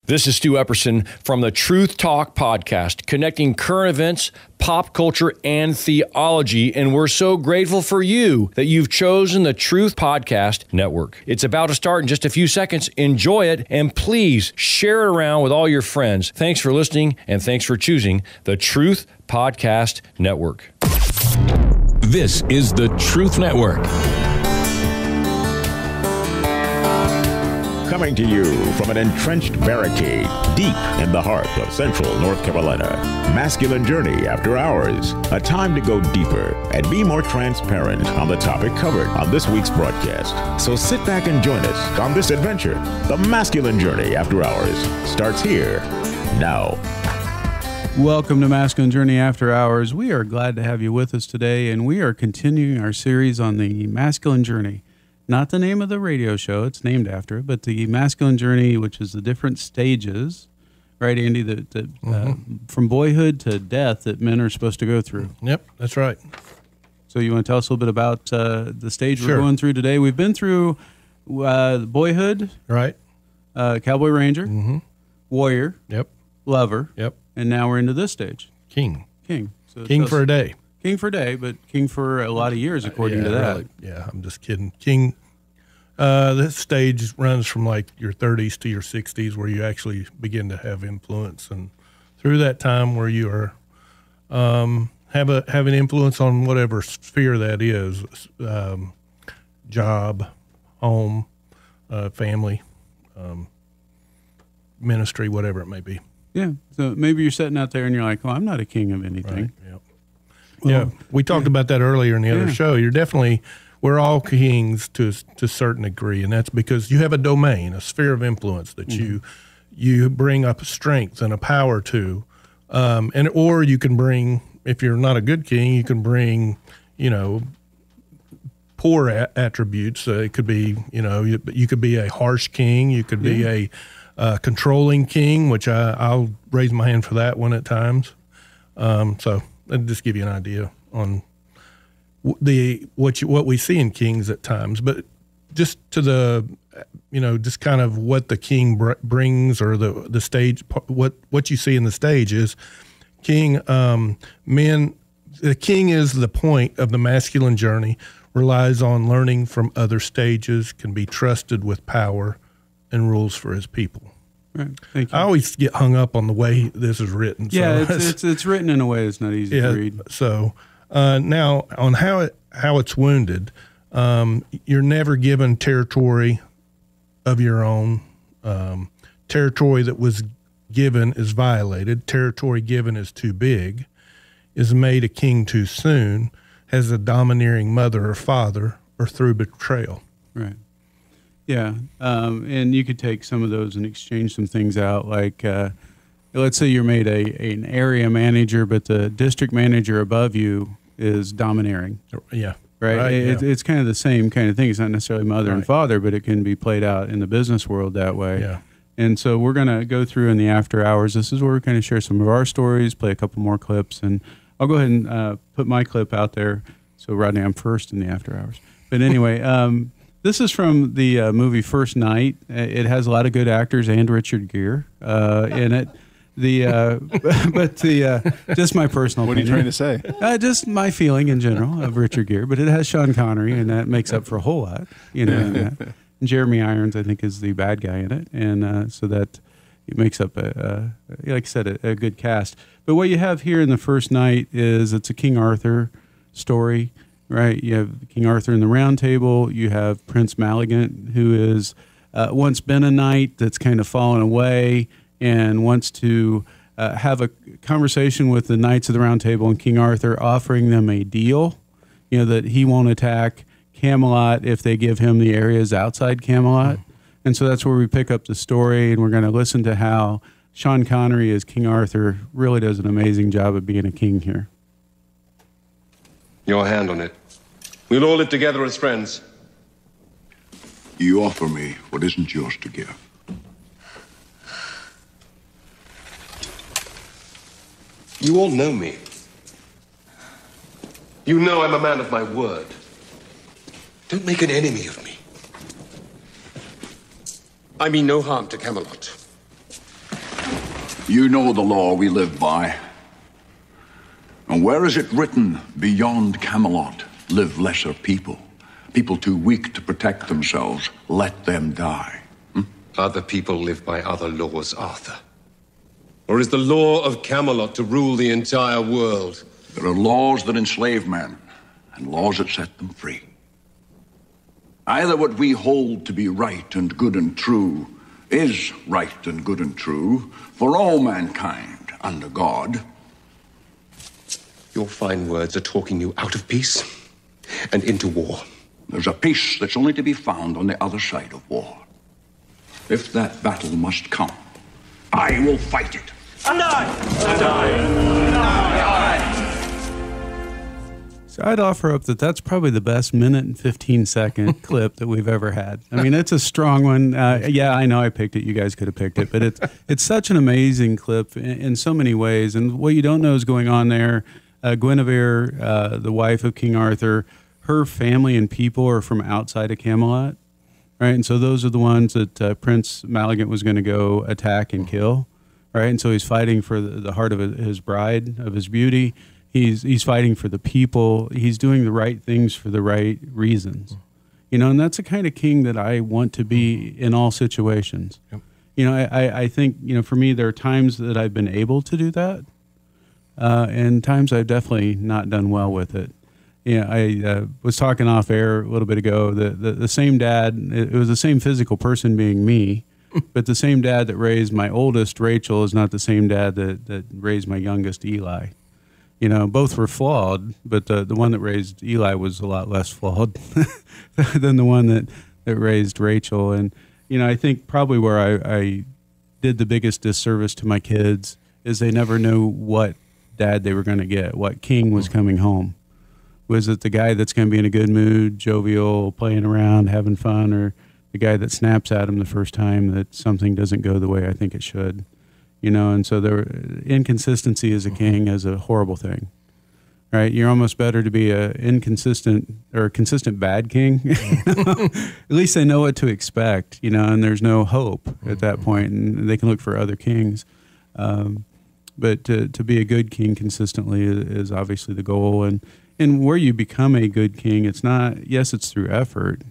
This is Stu Epperson from the Truth Talk podcast, connecting current events, pop culture, and theology. And we're so grateful for you that you've chosen the Truth Podcast Network. It's about to start in just a few seconds. Enjoy it, and please share it around with all your friends. Thanks for listening, and thanks for choosing the Truth Podcast Network. This is the Truth Network. Coming to you from an entrenched barricade deep in the heart of central North Carolina. Masculine Journey After Hours. A time to go deeper and be more transparent on the topic covered on this week's broadcast. So sit back and join us on this adventure. The Masculine Journey After Hours starts here now. Welcome to Masculine Journey After Hours. We are glad to have you with us today, and we are continuing our series on the masculine journey. Not the name of the radio show, it's named after it, but the masculine journey, which is the different stages, right, Andy, from boyhood to death that men are supposed to go through. Yep, that's right. So you want to tell us a little bit about the stage we're going through today? We've been through boyhood, right? Cowboy Ranger, warrior, yep, lover, yep, and now we're into this stage. King. So king for a day. King for a day, but king for a lot of years, according to that. Really. Yeah, I'm just kidding. King, this stage runs from like your 30s to your 60s, where you actually begin to have influence, and through that time where you are have an influence on whatever sphere that is, job, home, family, ministry, whatever it may be. Yeah. So maybe you're sitting out there and you're like, "Oh, I'm not a king of anything." Right. Yep. Yeah, we talked about that earlier in the other show. We're all kings to a certain degree, and that's because you have a domain, a sphere of influence that you bring up a strength and a power to, or you can bring, if you're not a good king, you can bring, poor attributes. It could be, you could be a harsh king, you could be a controlling king, which I'll raise my hand for that one at times. So. I'll just give you an idea on what we see in kings at times, but just to the, just kind of what the king brings, or the stage, what you see in the stage is king. The king is the point of the masculine journey, relies on learning from other stages, can be trusted with power, and rules for his people. Right. Thank you. I always get hung up on the way this is written. Yeah, so it's written in a way that's not easy to read. So now on how it's wounded, you're never given territory of your own. Territory that was given is violated. Territory given is too big, is made a king too soon, has a domineering mother or father, or through betrayal. Right. Yeah, and you could take some of those and exchange some things out. Like, let's say you're made an area manager, but the district manager above you is domineering. Yeah. Right? It's kind of the same kind of thing. It's not necessarily mother and father, but it can be played out in the business world that way. Yeah. And so we're going to go through in the after hours. This is where we kind of share some of our stories, play a couple more clips, and I'll go ahead and put my clip out there. So, Rodney, I'm first in the after hours. But anyway, this is from the movie First Night. It has a lot of good actors and Richard Gere in it. Just my personal opinion. What are you trying to say? Just my feeling in general of Richard Gere. But it has Sean Connery, and that makes up for a whole lot. And Jeremy Irons, I think, is the bad guy in it, and so that it makes up like I said, a good cast. But what you have here in the First Night is it's a King Arthur story. Right, you have King Arthur in the Round Table. You have Prince Maligant, who is once been a knight that's kind of fallen away and wants to have a conversation with the Knights of the Round Table and King Arthur, offering them a deal, that he won't attack Camelot if they give him the areas outside Camelot. And so that's where we pick up the story, and we're going to listen to how Sean Connery as King Arthur really does an amazing job of being a king here. Your hand on it. We'll all live together as friends. You offer me what isn't yours to give. You all know me. You know I'm a man of my word. Don't make an enemy of me. I mean no harm to Camelot. You know the law we live by. And where is it written, beyond Camelot live lesser people? People too weak to protect themselves, let them die. Other people live by other laws, Arthur. Or is the law of Camelot to rule the entire world? There are laws that enslave men, and laws that set them free. Either what we hold to be right and good and true is right and good and true for all mankind under God. Your fine words are talking you out of peace and into war. There's a peace that's only to be found on the other side of war. If that battle must come, I will fight it. And So I'd offer up that that's probably the best minute and 15-second clip that we've ever had. I mean, it's a strong one. Yeah, I know I picked it. You guys could have picked it. But it's such an amazing clip in so many ways. And what you don't know is going on there. Guinevere, the wife of King Arthur, her family and people are from outside of Camelot, right? And so those are the ones that Prince Maligant was going to go attack and kill, right? And so he's fighting for the heart of his bride, of his beauty. He's fighting for the people. He's doing the right things for the right reasons, you know. And that's the kind of king that I want to be in all situations. Yep. You know, I think, you know, for me, there are times that I've been able to do that, and times I've definitely not done well with it. Yeah, I was talking off air a little bit ago. The same dad, it was the same physical person being me, but the same dad that raised my oldest, Rachel, is not the same dad that raised my youngest, Eli. You know, both were flawed, but the one that raised Eli was a lot less flawed than the one that raised Rachel. And, you know, I think probably where I did the biggest disservice to my kids is they never knew what dad they were going to get, what king was coming home. Was it the guy that's going to be in a good mood, jovial, playing around, having fun, or the guy that snaps at him the first time that something doesn't go the way I think it should? You know, and so inconsistency as a king is a horrible thing, right? You're almost better to be a inconsistent or a consistent bad king. At least they know what to expect, you know, and there's no hope at that point, and they can look for other kings. But to be a good king consistently is obviously the goal. And where you become a good king, it's not, yes, it's through effort,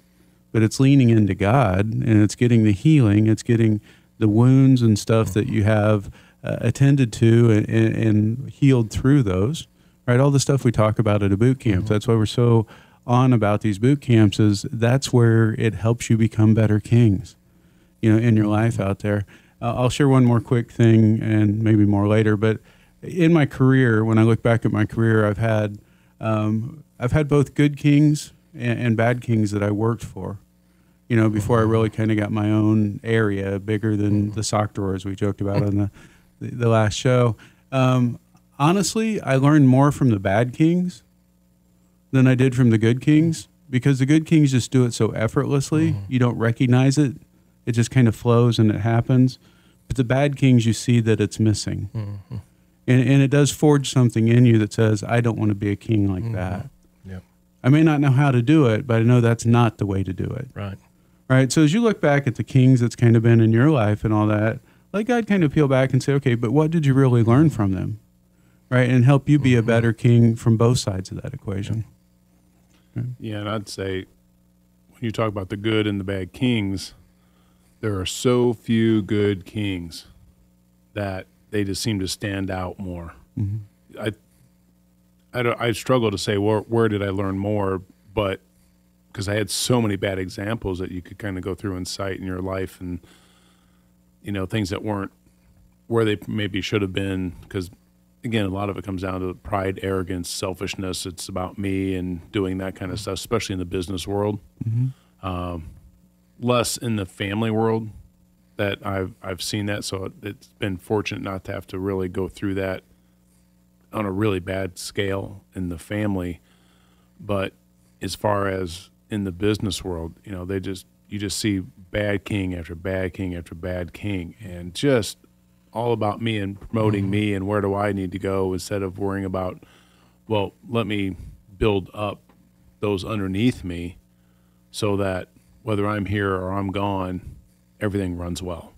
but it's leaning into God, and it's getting the healing, it's getting the wounds and stuff that you have attended to and healed through those, right? All the stuff we talk about at a boot camp. That's why we're so on about these boot camps, is that's where it helps you become better kings, you know, in your life out there. I'll share one more quick thing and maybe more later, but in my career, when I look back at my career, I've had both good kings and bad kings that I worked for. You know, before I really kind of got my own area bigger than the sock drawer, as we joked about on the last show. Honestly, I learned more from the bad kings than I did from the good kings, because the good kings just do it so effortlessly. You don't recognize it. It just kind of flows and it happens. But the bad kings, you see that it's missing. And it does forge something in you that says, I don't want to be a king like that. Yep. I may not know how to do it, but I know that's not the way to do it. Right. Right. So as you look back at the kings that's kind of been in your life and all that, let God kind of peel back and say, okay, but what did you really learn from them? Right. And help you be a better king from both sides of that equation. Okay. Yeah. And I'd say when you talk about the good and the bad kings, there are so few good kings that they just seem to stand out more. I struggle to say where did I learn more, but because I had so many bad examples that you could kind of go through and cite in your life, and you know, things that weren't where they maybe should have been. Because again, a lot of it comes down to pride, arrogance, selfishness. It's about me and doing that kind of stuff, especially in the business world. Less in the family world that I've seen that, so it's been fortunate not to have to really go through that on a really bad scale in the family. But as far as in the business world, you know, you just see bad king after bad king after bad king, and just all about me and promoting me and where do I need to go, instead of worrying about, well, let me build up those underneath me so that whether I'm here or I'm gone, everything runs well.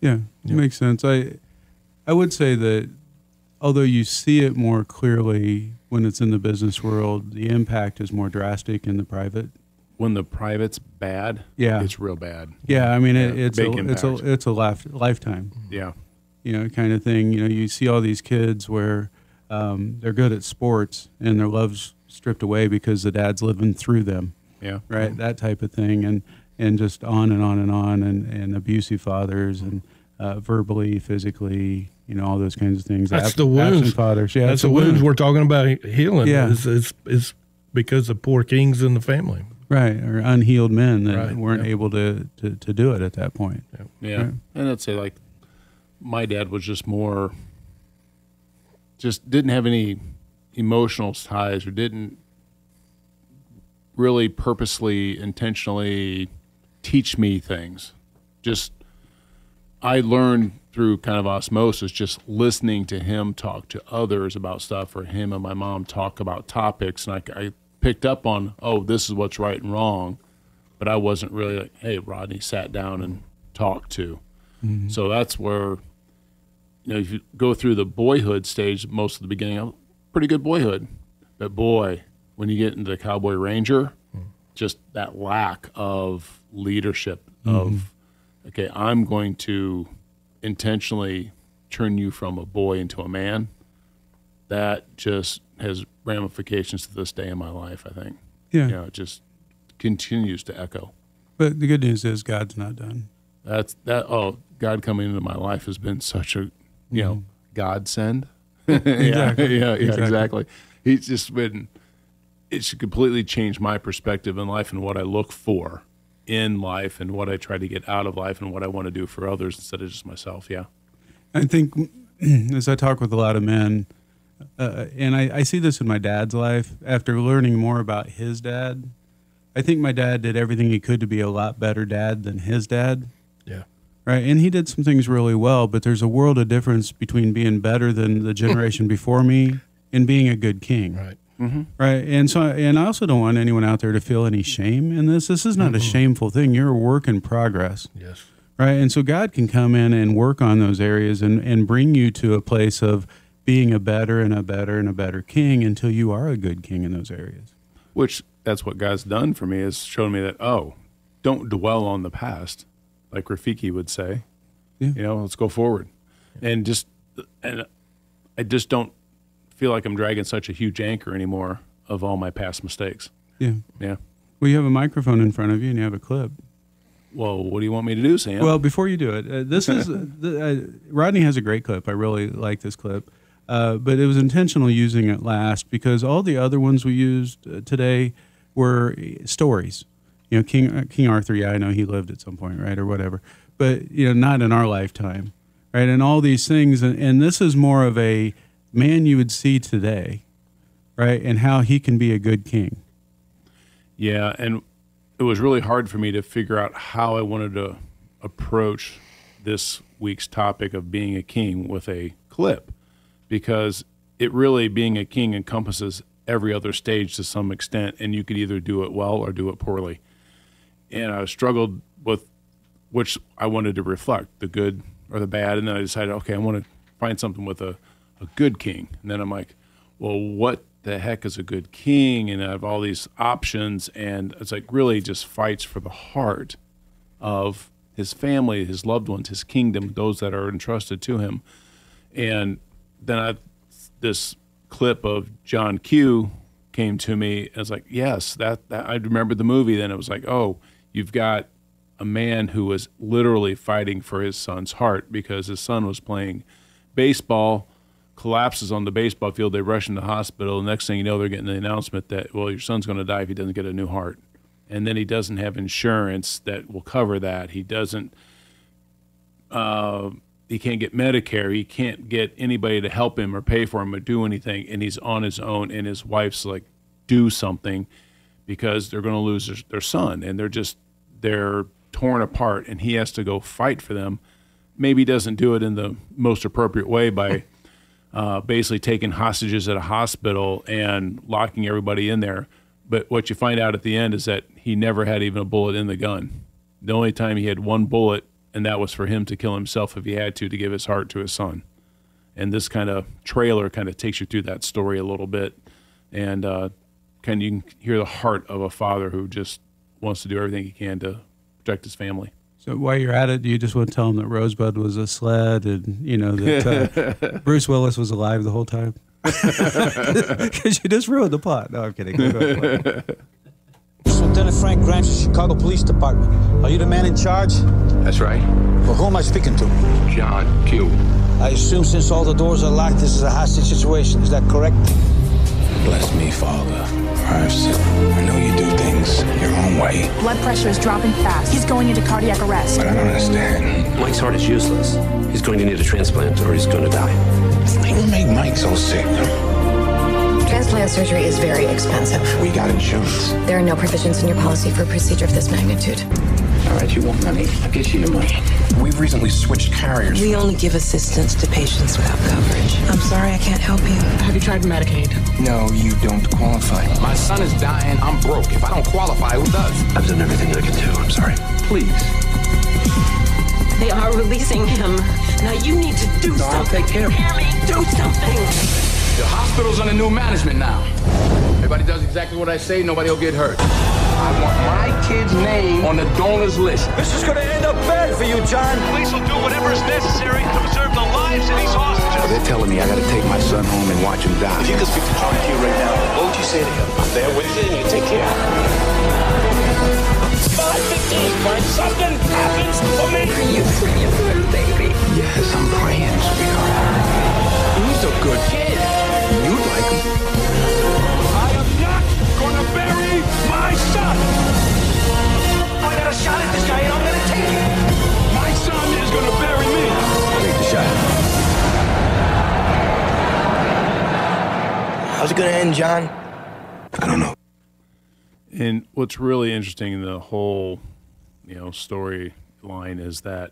Yeah, it makes sense. I would say that although you see it more clearly when it's in the business world, the impact is more drastic in the private. When the private's bad, Yeah. it's real bad. Yeah, I mean, Yeah, it's big a lifetime, Yeah. kind of thing. You see all these kids where they're good at sports and their love's stripped away because the dad's living through them, Yeah. right? That type of thing, and just on and on and on, and abusive fathers and verbally, physically, all those kinds of things. That's the wounds. Absent fathers. Yeah, That's it's the a wounds wound. we're talking about healing. Yeah. Is because of poor kings in the family. Right, or unhealed men that Right, weren't yeah. able to do it at that point. Yeah. Right. And I'd say, like, my dad was just didn't have any emotional ties, or didn't really purposely, intentionally teach me things. Just, I learned through kind of osmosis, just listening to him talk to others about stuff, or him and my mom talk about topics. And I picked up on, oh, this is what's right and wrong. But I wasn't really like, hey, Rodney, sat down and talked to. Mm-hmm. So that's where, if you go through the boyhood stage, most of the beginning, I'm pretty good boyhood. But boy, when you get into the Cowboy Ranger, just that lack of leadership of, okay, I'm going to intentionally turn you from a boy into a man. That just has ramifications to this day in my life, I think. Yeah. It just continues to echo. But the good news is God's not done. God coming into my life has been such a, godsend. Exactly. Yeah, exactly. He's just been, it's completely changed my perspective in life and what I look for in life and what I try to get out of life and what I want to do for others instead of just myself. Yeah. I think as I talk with a lot of men, and I see this in my dad's life, after learning more about his dad, I think my dad did everything he could to be a lot better dad than his dad. Yeah. Right. And he did some things really well, but there's a world of difference between being better than the generation before me and being a good king. Right. Mm-hmm. Right. And I also don't want anyone out there to feel any shame in this. This is not a shameful thing. You're a work in progress. Yes. Right. And so God can come in and work on those areas and bring you to a place of being a better and a better and a better king until you are a good king in those areas. Which that's what God's done for me, is shown me that, don't dwell on the past, like Rafiki would say. Yeah. Let's go forward. And I just don't feel like I'm dragging such a huge anchor anymore of all my past mistakes. Yeah. Yeah. Well, you have a microphone in front of you and you have a clip. Well, what do you want me to do, Sam? Well, before you do it, this is Rodney has a great clip. I really like this clip, but it was intentional using it last because all the other ones we used today were stories. King Arthur. Yeah, I know he lived at some point, right, or whatever, but not in our lifetime, right? And all these things, and this is more of a man you would see today, right, and how he can be a good king. Yeah, and it was really hard for me to figure out how I wanted to approach this week's topic of being a king with a clip, because it really, being a king, encompasses every other stage to some extent, and you could either do it well or do it poorly. And I struggled with which I wanted to reflect, the good or the bad, and then I decided, okay, I want to find something with a good king. And then I'm like, well, what the heck is a good king? And I have all these options, and it's like really just fights for the heart of his family, his loved ones, his kingdom, those that are entrusted to him. And then this clip of John Q came to me, and it's like, yes, that I remembered the movie. Then it was like, oh, you've got a man who was literally fighting for his son's heart because his son was playing baseball, collapses on the baseball field. They rush him to the hospital. The next thing you know, they're getting the announcement that, well, your son's going to die if he doesn't get a new heart. And then he doesn't have insurance that will cover that. He doesn't, he can't get Medicare. He can't get anybody to help him or pay for him or do anything. And he's on his own. And his wife's like, do something, because they're going to lose their son. And they're torn apart. And he has to go fight for them. Maybe he doesn't do it in the most appropriate way by basically taking hostages at a hospital and locking everybody in there. But what you find out at the end is that he never had even a bullet in the gun. The only time he had one bullet, and that was for him to kill himself if he had to give his heart to his son. And this kind of trailer kind of takes you through that story a little bit, and kind of you can hear the heart of a father who just wants to do everything he can to protect his family. So while you're at it, do you just want to tell them that Rosebud was a sled and, that Bruce Willis was alive the whole time? Because you just ruined the plot. No, I'm kidding. Go ahead. Lieutenant Frank Grange, Chicago Police Department. Are you the man in charge? That's right. Well, who am I speaking to? John Q. I assume since all the doors are locked, this is a hostage situation. Is that correct? Bless me, Father. I know you do things your own way. Blood pressure is dropping fast. He's going into cardiac arrest. But I don't understand. Mike's heart is useless. He's going to need a transplant or he's going to die. What made Mike so sick? Transplant surgery is very expensive. We got insurance. There are no provisions in your policy for a procedure of this magnitude. All right, you want money? I'll get you your money. We've recently switched carriers. We only give assistance to patients without coverage. I'm sorry, I can't help you. Have you tried Medicaid? No, you don't qualify. My son is dying. I'm broke. If I don't qualify, who does? I've done everything I can do. I'm sorry. Please. They are releasing him. Now you need to do something. I'll take care of it. Hear me? Do something. The hospital's under new management now. Everybody does exactly what I say. Nobody will get hurt. I want my kid's name on the donor's list. This is going to end up bad for you, John. Police will do whatever is necessary to preserve the lives of these hostages. They're telling me I got to take my son home and watch him die. If you could speak to John Q right now, what would you say to him? I'm there with you and you take care. 5:15, when something happens for me. Are you praying for him, baby? Yes, I'm praying, sweetheart. He's a good kid. You'd like him. I am not going to bury my son. I got a shot at this guy and I'm going to take it. My son is going to bury me. Take the shot. How's it going to end, John? I don't know. And what's really interesting in the whole, storyline is that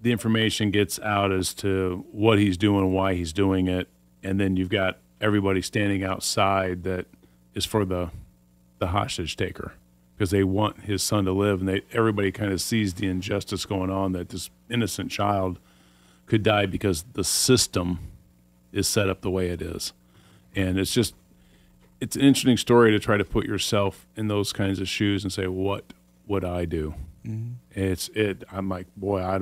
the information gets out as to what he's doing and why he's doing it, and then you've got everybody standing outside that is for the hostage taker because they want his son to live, and everybody kind of sees the injustice going on that this innocent child could die because the system is set up the way it is, and it's an interesting story to try to put yourself in those kinds of shoes and say, what would I do? Mm-hmm. I'm like, boy,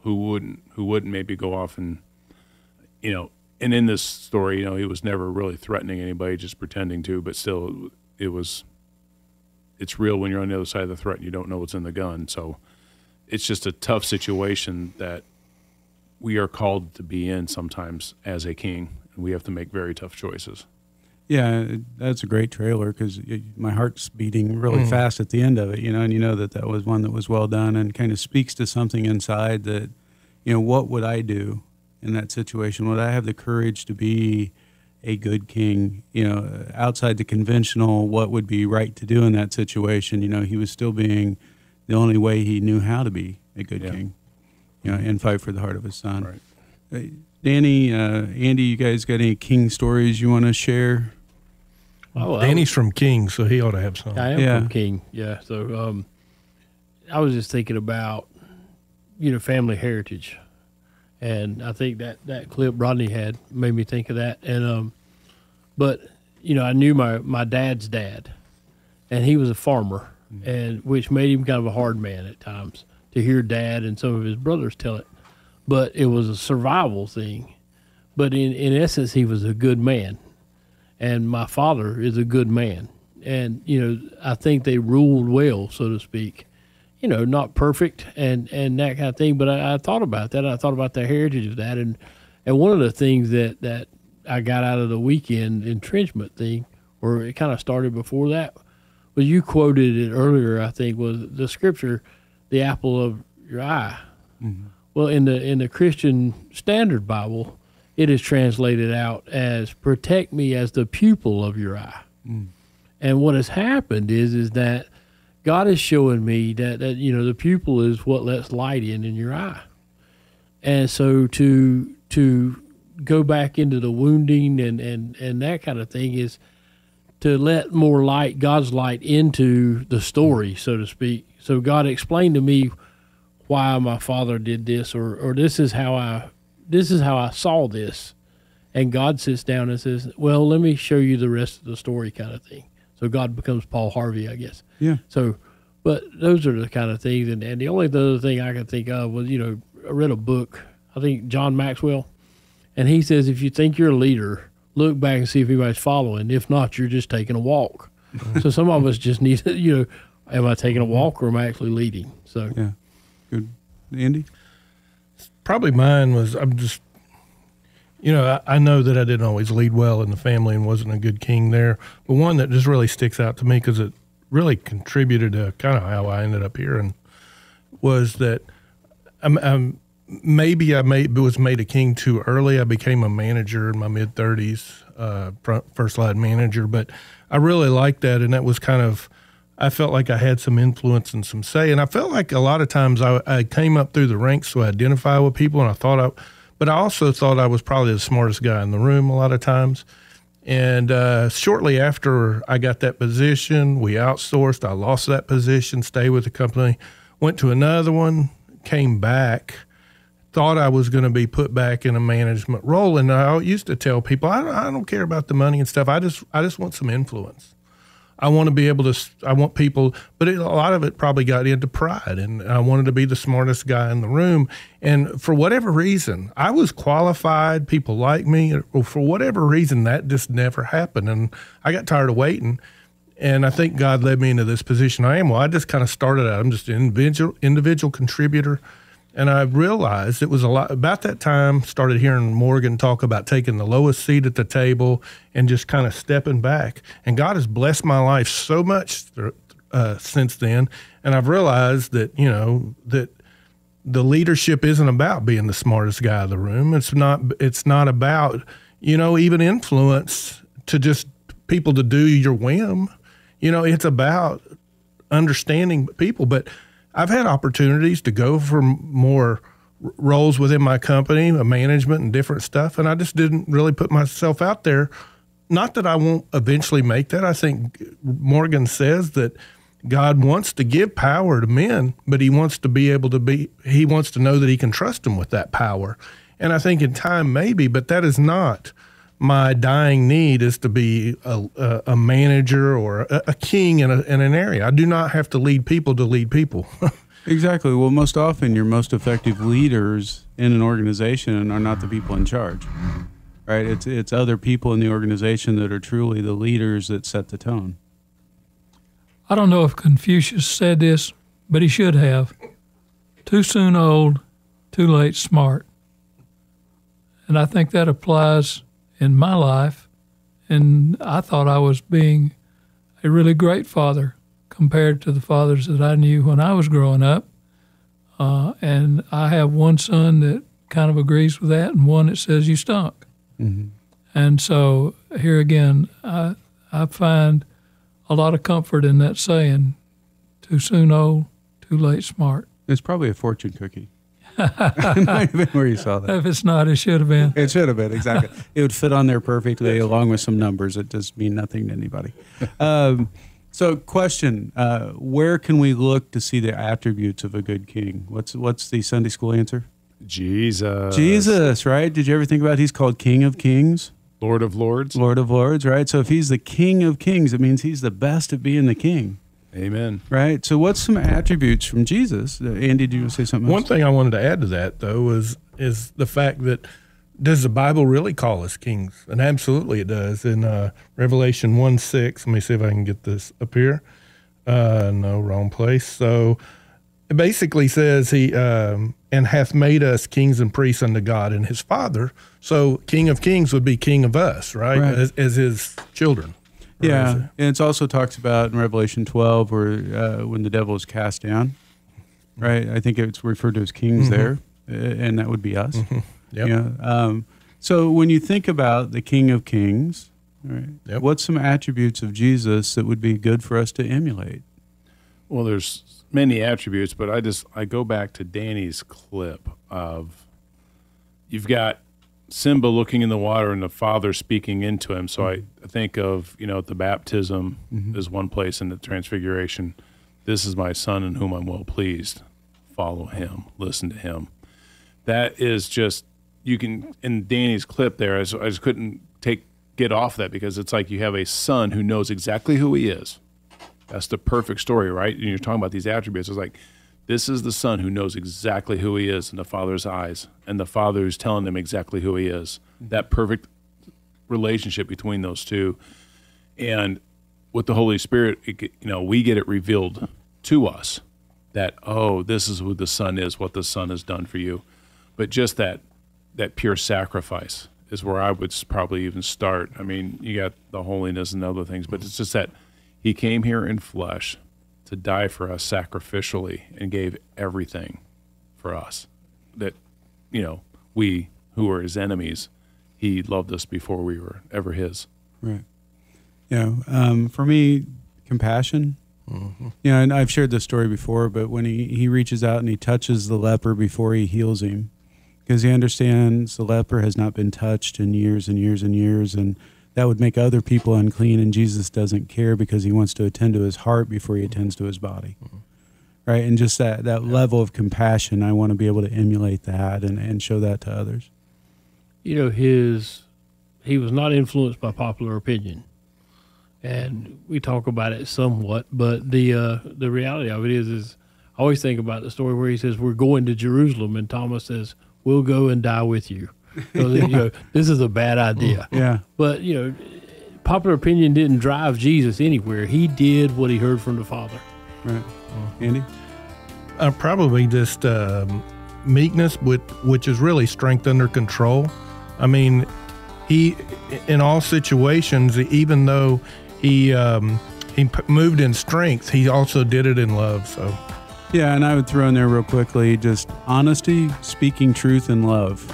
who wouldn't maybe go off and, and in this story, he was never really threatening anybody, just pretending to, but still it's real when you're on the other side of the threat and you don't know what's in the gun. So it's just a tough situation that we are called to be in sometimes as a king, and we have to make very tough choices. Yeah, that's a great trailer because my heart's beating really fast at the end of it, and you know that was one that was well done and kind of speaks to something inside that, what would I do in that situation? Would I have the courage to be a good king, outside the conventional, what would be right to do in that situation? He was still being the only way he knew how to be a good king, and fight for the heart of his son. Right. Danny, Andy, you guys got any king stories you want to share? Oh, Danny's from King, so he ought to have some. I am from King, yeah. So I was just thinking about, family heritage. And I think that clip Rodney had made me think of that. And but, I knew my dad's dad, and he was a farmer, and which made him kind of a hard man at times to hear Dad and some of his brothers tell it. But it was a survival thing. But in essence, he was a good man. And my father is a good man. And, I think they ruled well, so to speak. Not perfect and that kind of thing. But I thought about that. I thought about the heritage of that. And one of the things that I got out of the weekend entrenchment thing, or it kind of started before that, was you quoted it earlier, I think, was the scripture, the apple of your eye. Mm-hmm. Well, in the Christian Standard Bible, it is translated out as "protect me as the pupil of your eye." Mm. And what has happened is that God is showing me that the pupil is what lets light in your eye, and so to go back into the wounding and that kind of thing is to let more light, God's light, into the story, so to speak. So God explained to me why my father did this, or this is how I this is how I saw this. And God sits down and says, well, let me show you the rest of the story kind of thing. So God becomes Paul Harvey, I guess. Yeah. So, but those are the kind of things. And the only other thing I could think of was, I read a book, I think John Maxwell, and he says, if you think you're a leader, look back and see if anybody's following. If not, you're just taking a walk. So some of us just need to, am I taking a walk or am I actually leading? So, yeah. Good. Andy? Probably mine was, I'm just, I know that I didn't always lead well in the family and wasn't a good king there, but one that just really sticks out to me because it really contributed to kind of how I ended up here, and was that maybe I was made a king too early. I became a manager in my mid-30s, first line manager, but I really liked that, and that was kind of, I felt like I had some influence and some say, and I felt like a lot of times I came up through the ranks to identify with people, and but I also thought I was probably the smartest guy in the room a lot of times. And shortly after I got that position, we outsourced. I lost that position, stayed with the company, went to another one, came back, thought I was going to be put back in a management role. And I used to tell people, I don't care about the money and stuff. I just want some influence. I want to be able to, I want people, but a lot of it probably got into pride, and I wanted to be the smartest guy in the room. And for whatever reason, I was qualified, people liked me, or for whatever reason, that just never happened. And I got tired of waiting. And I think God led me into this position I am. Well, I just kind of started out, I'm just an individual contributor. And I realized it was a lot about that time, started hearing Morgan talk about taking the lowest seat at the table and just kind of stepping back. And God has blessed my life so much since then. And I've realized that, that the leadership isn't about being the smartest guy in the room. It's not about, even influence to just people to do your whim. It's about understanding people. But I've had opportunities to go for more roles within my company, management and different stuff, and I just didn't really put myself out there. Not that I won't eventually make that. I think Morgan says that God wants to give power to men, but he wants to he wants to know that he can trust them with that power. And I think in time maybe, but that is not my dying need, is to be a manager or a king in an area. I do not have to lead people to lead people. Exactly. Well, most often your most effective leaders in an organization are not the people in charge, right? It's other people in the organization that are truly the leaders that set the tone. I don't know if Confucius said this, but he should have. Too soon old, too late smart. And I think that applies in my life, and I thought I was being a really great father compared to the fathers that I knew when I was growing up. And I have one son that kind of agrees with that, and one that says you stunk. Mm-hmm. And so here again, I find a lot of comfort in that saying, too soon old, too late smart. It's probably a fortune cookie. It might have been where you saw that. If it's not, it should have been. It should have been, exactly. It would fit on there perfectly along with some numbers that just mean nothing to anybody. So question, where can we look to see the attributes of a good king? What's the Sunday school answer? Jesus. Jesus, right? Did you ever think about he's called King of Kings? Lord of Lords. Lord of Lords, right? So if he's the King of Kings, it means he's the best at being the king. Amen. Right. So what's some attributes from Jesus? Andy, do you want to say something else? One thing I wanted to add to that, though, is the fact that, does the Bible really call us kings? And absolutely it does. In Revelation 1:6, let me see if I can get this up here. No, wrong place. So it basically says he, and hath made us kings and priests unto God and his Father. So King of Kings would be king of us, right? As his children. Yeah, and it also talks about in Revelation 12 where when the devil is cast down, right? I think it's referred to as kings there, and that would be us. Mm-hmm. Yep. Yeah. So when you think about the King of Kings, right, what's some attributes of Jesus that would be good for us to emulate? Well, there's many attributes, but I go back to Danny's clip of, you've got Simba looking in the water and the Father speaking into him. So I think of, the baptism is one place in the Transfiguration. This is my Son in whom I'm well pleased. Follow him. Listen to him. That is just you can, in Danny's clip there, I just couldn't get off that, because it's like you have a son who knows exactly who he is. That's the perfect story, right? And you're talking about these attributes. It's like, this is the son who knows exactly who he is in the father's eyes, and the father who's telling them exactly who he is. That perfect relationship between those two. And with the Holy Spirit, we get it revealed to us that, oh, this is who the son is, what the son has done for you. But just that pure sacrifice is where I would probably even start. I mean, you got the holiness and other things, but it's just that he came here in flesh to die for us sacrificially and gave everything for us. That, we who were his enemies, he loved us before we were ever his. Right. For me, compassion. Mm-hmm. And I've shared this story before, but when he reaches out and he touches the leper before he heals him, because he understands the leper has not been touched in years and years and years, and that would make other people unclean, and Jesus doesn't care because he wants to attend to his heart before he attends to his body. Mm-hmm. Right? And just that level of compassion, I want to be able to emulate that and show that to others. He was not influenced by popular opinion. And we talk about it somewhat, but the reality of it is I always think about the story where he says, we're going to Jerusalem, and Thomas says, we'll go and die with you. So, this is a bad idea. Yeah. But, popular opinion didn't drive Jesus anywhere. He did what he heard from the Father. Right. Andy? Probably just meekness, which is really strength under control. I mean, he, in all situations, even though he moved in strength, he also did it in love. So, yeah, and I would throw in there real quickly just honesty, speaking truth in love,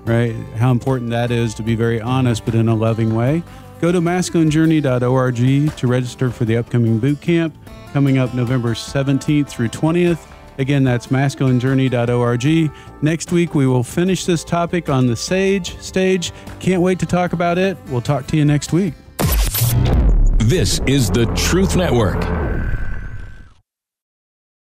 right? How important that is to be very honest, but in a loving way. Go to masculinejourney.org to register for the upcoming boot camp coming up November 17th through 20th. Again, that's masculinejourney.org. Next week, we will finish this topic on the stage. Can't wait to talk about it. We'll talk to you next week. This is the Truth Network.